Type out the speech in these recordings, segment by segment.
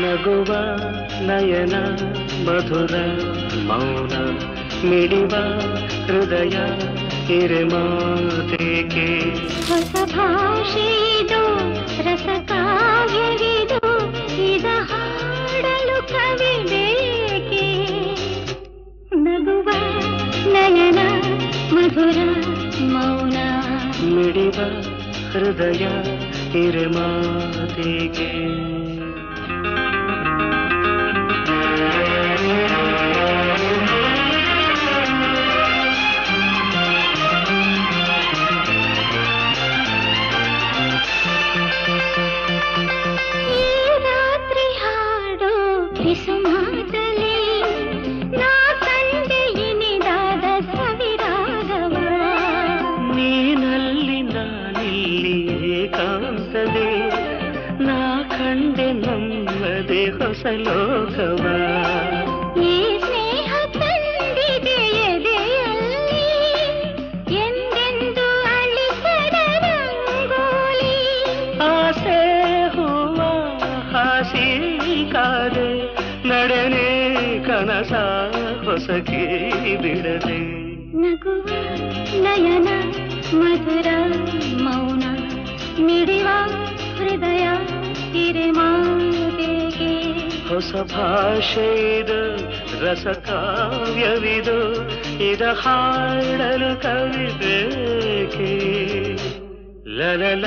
ನಗುವ ನಯನ ಮಧುರ ಮೌನ ಮಿಡಿವ ಹೃದಯ ಹಿರೇಮಾತೆಗೆ ಹೊಸ ಭಾಷೆದು ರಸ ಕಾವ್ಯವಿದು ಇದ ಹಾಡಲು ಕವಿ ಬೇಕೆ ನಗುವ ನಯನ ಮಧುರ ಮೌನ ಮಿಡಿವ ಹೃದಯ ಹಿರೇಮಾತೆಗೆ ಹೊಸ ಲೋಕವ ಈ ಸ್ನೇಹ ತಂದಿದೆ ಎದೆಯಲ್ಲಿ ಎಂದೆಂದು ಅಳಿಸದ ರಂಗೋಲಿ ಆಸೆ ಹೂವ ಹಾಸಿ ಕಾದೆ ನಡೆನೆ ಕನಸ ಹೊಸಕಿ ಬಿಡದೆ ನಗುವ ನಯನ ಮಧುರ ಮೌನ ಮಿಡಿವ ಹೃದಯ ಹಿರೇಮಾತೆಗೆ ಹೊಸ ಭಾಷೆದು ರಸ ಕಾವ್ಯವಿದು ಇದ ಹಾಡಲು ಕವಿ ಬೇಕೆ ಲಲಲ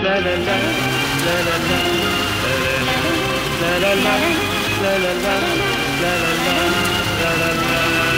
ಲಲಲ ಲಲಲ ಲಲಲ ಲಲಲ ಲಲಲ ಲಲಲ